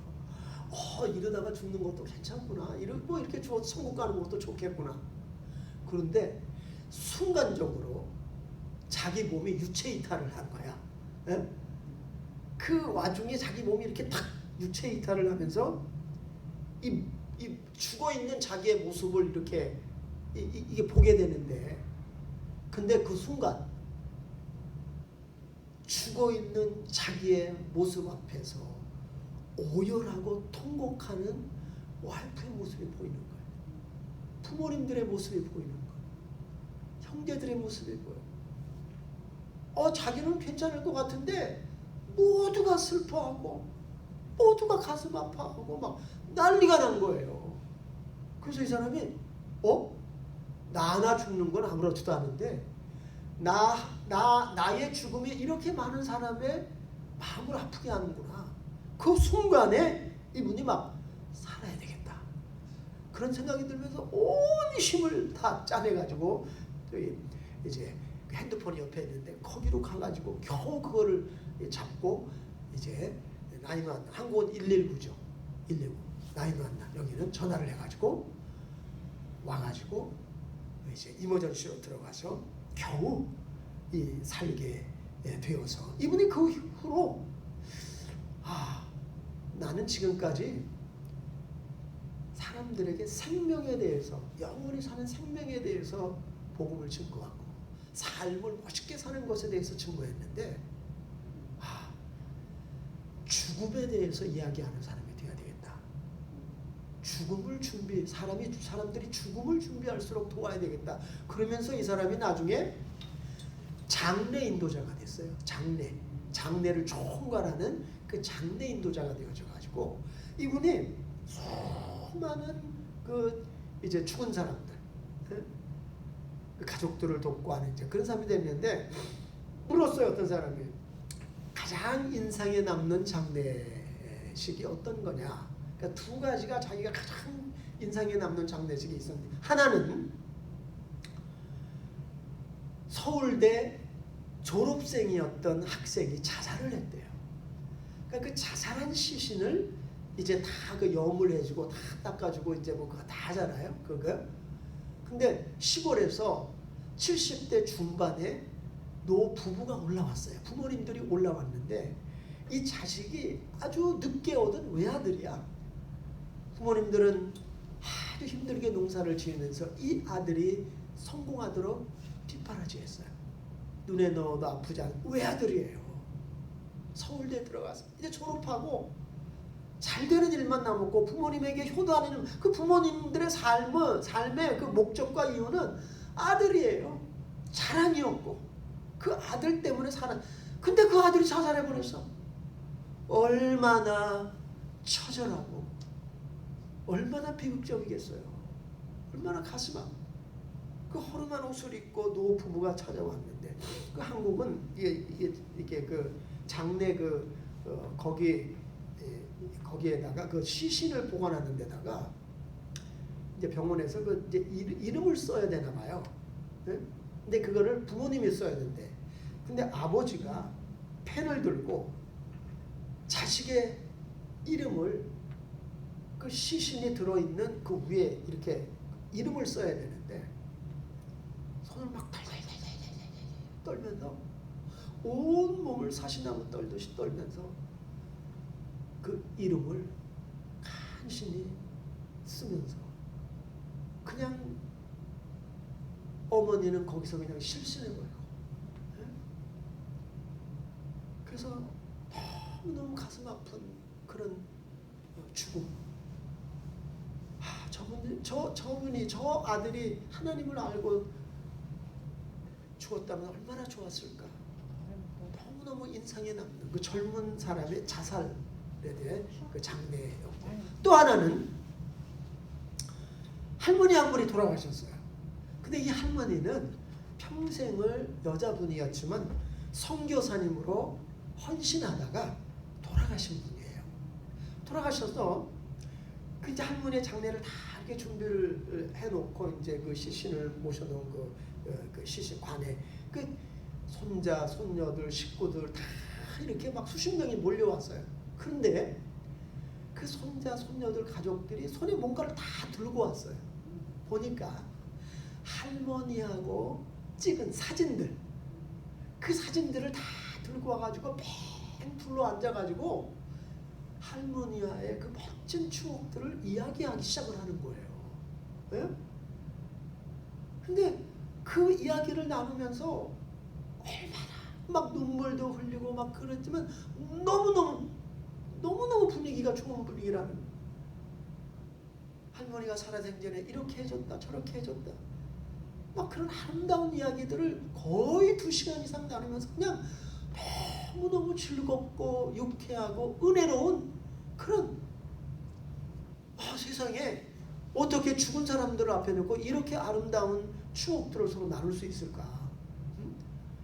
이러다가 죽는 것도 괜찮구나. 이렇게 죽어서 천국 가는 것도 좋겠구나. 그런데 순간적으로 자기 몸이 유체 이탈을 한 거야. 에? 그 와중에 자기 몸이 이렇게 탁 유체 이탈을 하면서 이 죽어 있는 자기의 모습을 이렇게 이게 보게 되는데, 근데 그 순간 죽어 있는 자기의 모습 앞에서 오열하고 통곡하는 와이프의 모습이 보이는 거예요. 부모님들의 모습이 보이는 거예요. 형제들의 모습이 보여요. 자기는 괜찮을 것 같은데 모두가 슬퍼하고 모두가 가슴 아파하고 막 난리가 난 거예요. 그래서 이 사람이 나 하나 죽는 건 아무렇지도 않은데 나의 죽음이 이렇게 많은 사람의 마음을 아프게 하는구나. 그 순간에 이분이 막 살아야 되겠다. 그런 생각이 들면서 온 힘을 다 짜내가지고 이제 핸드폰이 옆에 있는데 거기로 가가지고 겨우 그거를 잡고 이제 아니면 한국은 119죠. 119. 911 여기는 전화를 해가지고 와가지고 이제 이머전시로 들어가서 겨우 이 살게 되어서 이분이 그 후로 나는 지금까지 사람들에게 생명에 대해서 영원히 사는 생명에 대해서 복음을 증거하고 삶을 멋있게 사는 것에 대해서 증거했는데 죽음에 대해서 이야기하는 사람이 되어야 되겠다. 죽음을 사람들이 죽음을 준비할수록 도와야 되겠다. 그러면서 이 사람이 나중에 장례 인도자가 됐어요. 장례를 총괄하는 그 장례 인도자가 되어져 가지고 이분이 수많은 그 이제 죽은 사람들, 그 가족들을 돕고 하는 이제 그런 사람이 됐는데 물었어요. 어떤 사람이 가장 인상에 남는 장례식이 어떤 거냐? 그러니까 두 가지가 자기가 가장 인상에 남는 장례식이 있었는데 하나는 서울대 졸업생이었던 학생이 자살을 했대요. 그러니까 그 자살한 시신을 이제 다 그 염을 해주고 다 닦아주고 이제 뭐 그거 다 하잖아요. 그거. 근데 시골에서 70대 중반에 노 부부가 올라왔어요. 부모님들이 올라왔는데 이 자식이 아주 늦게 얻은 외아들이야. 부모님들은 아주 힘들게 농사를 지으면서 이 아들이 성공하도록 뒷바라지했어요. 눈에 넣어도 아프지 않은 외아들이에요. 서울대 들어가서 이제 졸업하고 잘 되는 일만 남았고 부모님에게 효도하는 그 부모님들의 삶의 그 목적과 이유는 아들이에요. 자랑이었고 그 아들 때문에 근데 그 아들이 자살해버렸어. 얼마나 처절하고 얼마나 비극적이겠어요. 얼마나 가슴 아파. 그 허름한 옷을 입고 노 부부가 찾아왔는데 그 한국은 이게 그 장례 거기에다가 그 시신을 보관하는 데다가 이제 병원에서 그 이제 이름을 써야 되나 봐요. 네? 근데 그거를 부모님이 써야 된대. 근데 아버지가 펜을 들고 자식의 이름을 그 시신이 들어있는 그 위에 이렇게 이름을 써야 되는데 손을 막 떨면서 온 몸을 사시나무 떨듯이 떨면서 그 이름을 간신히 쓰면서 그냥 어머니는 거기서 그냥 실신해버리고 그래서 너무너무 가슴 아픈 그런 죽음. 저분이 저 아들이 하나님을 알고 죽었다면 얼마나 좋았을까. 너무너무 인상에 남는 그 젊은 사람의 자살에 대한 그 장례였고 또 하나는 할머니 한 분이 돌아가셨어요. 근데 이 할머니는 평생을 여자분이었지만 선교사님으로 헌신하다가 돌아가신 분이에요. 돌아가셔서 그 이제 할머니의 장례를 다 이렇게 준비를 해놓고 이제 그 시신을 모셔놓은 그 시신관에 그 손자, 손녀들, 식구들 다 이렇게 막 수십 명이 몰려왔어요. 그런데 그 손자, 손녀들 가족들이 손에 뭔가를 다 들고 왔어요. 보니까 할머니하고 찍은 사진들, 그 사진들을 다 들고 와가지고 뺑풀로 앉아가지고 할머니와의 그 멋진 추억들을 이야기하기 시작을 하는 거예요. 네? 근데 그 이야기를 나누면서 얼마나 막 눈물도 흘리고 막 그랬지만 너무너무 분위기가 좋은 분위기라는 할머니가 살아생전에 이렇게 해줬다 저렇게 해줬다 막 그런 아름다운 이야기들을 거의 2시간 이상 나누면서 그냥 너무너무 즐겁고 유쾌하고 은혜로운 그런 세상에 어떻게 죽은 사람들을 앞에 놓고 이렇게 아름다운 추억들을 서로 나눌 수 있을까?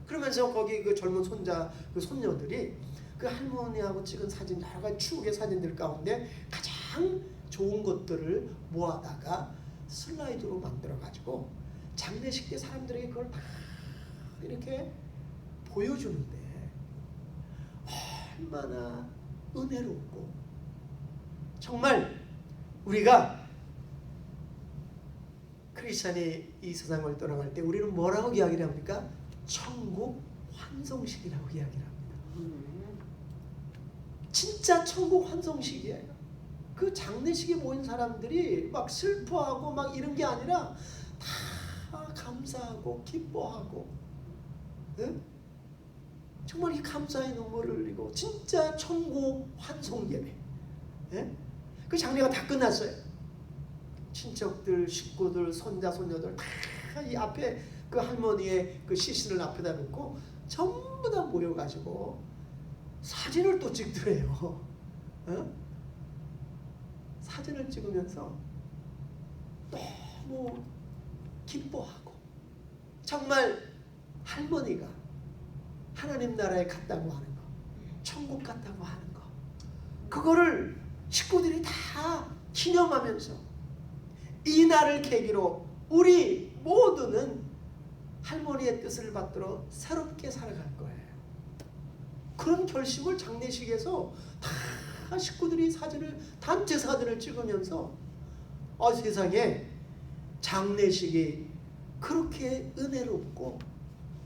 그러면서 거기 그 젊은 손자, 그 손녀들이 그 할머니하고 찍은 사진, 여러 가지 추억의 사진들 가운데 가장 좋은 것들을 모아다가 슬라이드로 만들어가지고 장례식 때 사람들에게 그걸 다 이렇게 보여주는데 얼마나 은혜롭고 정말 우리가 크리스찬이 이 세상을 떠나갈 때 우리는 뭐라고 이야기를 합니까? 천국 환송식이라고 이야기를 합니다. 진짜 천국 환송식이에요. 그 장례식에 모인 사람들이 막 슬퍼하고 막 이런 게 아니라 다 감사하고 기뻐하고, 네? 정말 이 감사의 눈물을 흘리고 진짜 천국 환송 예배. 네? 그 장례가 다 끝났어요. 친척들, 식구들, 손자, 손녀들 다 이 앞에 그 할머니의 그 시신을 앞에다 놓고 전부 다 모여가지고 사진을 또 찍더래요. 어? 사진을 찍으면서 너무 기뻐하고 정말 할머니가 하나님 나라에 갔다고 하는 거, 천국 갔다고 하는 거, 그거를 식구들이 다 기념하면서 이 날을 계기로 우리 모두는 할머니의 뜻을 받들어 새롭게 살아갈 거예요. 그런 결심을 장례식에서 다 식구들이 사진을, 단체 사진을 찍으면서 세상에 장례식이 그렇게 은혜롭고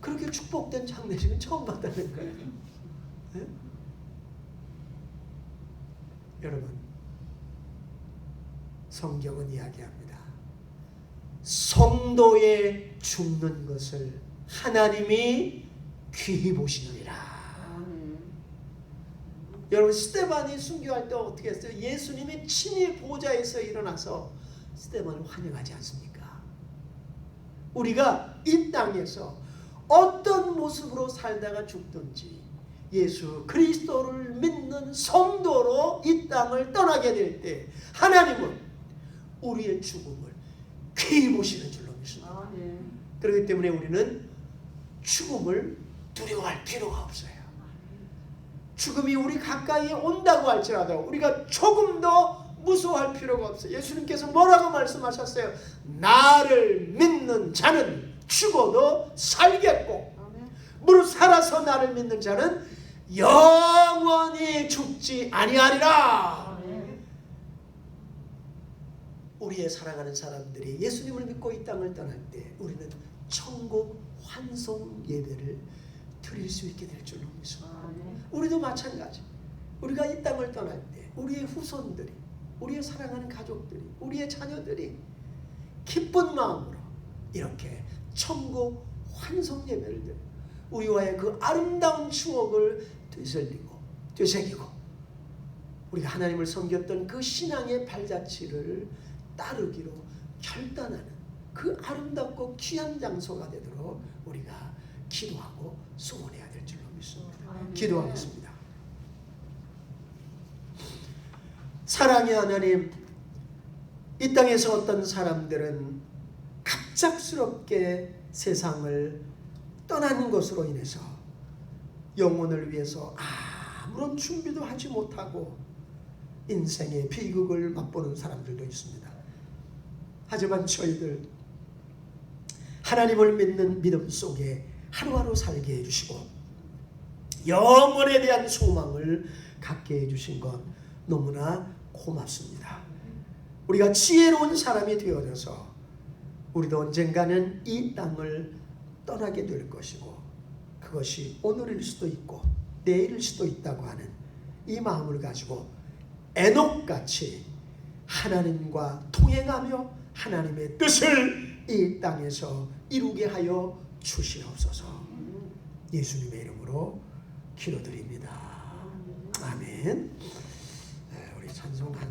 그렇게 축복된 장례식은 처음 봤다는 거예요. 네? 여러분, 성경은 이야기합니다. 성도의 죽는 것을 하나님이 귀히 보시느니라. 여러분, 스데반이 순교할 때 어떻게 했어요? 예수님이 친히 보좌에서 일어나서 스데반을 환영하지 않습니까? 우리가 이 땅에서 어떤 모습으로 살다가 죽든지 예수 그리스도를 믿는 성도로 이 땅을 떠나게 될 때 하나님은 우리의 죽음을 귀히 보시는 줄로 믿습니다. 그렇기 때문에 우리는 죽음을 두려워할 필요가 없어요. 죽음이 우리 가까이에 온다고 할지라도 우리가 조금 더 무서워할 필요가 없어요. 예수님께서 뭐라고 말씀하셨어요? 나를 믿는 자는 죽어도 살겠고 무릇 살아서 나를 믿는 자는 영원히 죽지 아니하리라. 우리의 사랑하는 사람들이 예수님을 믿고 이 땅을 떠날 때 우리는 천국 환송 예배를 드릴 수 있게 될 줄로 믿습니다. 우리도 마찬가지. 우리가 이 땅을 떠날 때 우리의 후손들이, 우리의 사랑하는 가족들이, 우리의 자녀들이 기쁜 마음으로 이렇게 천국 환송 예배를 드려 우리와의 그 아름다운 추억을 되새기고 우리가 하나님을 섬겼던 그 신앙의 발자취를 따르기로 결단하는 그 아름답고 귀한 장소가 되도록 우리가 기도하고 소원해야 될 줄로 믿습니다. 기도하겠습니다. 사랑의 하나님, 이 땅에서 어떤 사람들은 갑작스럽게 세상을 떠나는 것으로 인해서 영혼을 위해서 아무런 준비도 하지 못하고 인생의 비극을 맛보는 사람들도 있습니다. 하지만 저희들 하나님을 믿는 믿음 속에 하루하루 살게 해주시고 영원에 대한 소망을 갖게 해주신 것 너무나 고맙습니다. 우리가 지혜로운 사람이 되어져서 우리도 언젠가는 이 땅을 떠나게 될 것이고 그것이 오늘일 수도 있고 내일일 수도 있다고 하는 이 마음을 가지고 에녹같이 하나님과 통행하며 하나님의 뜻을 이 땅에서 이루게 하여 주시옵소서. 예수님의 이름으로 기도드립니다. 아멘. 우리 찬송 하나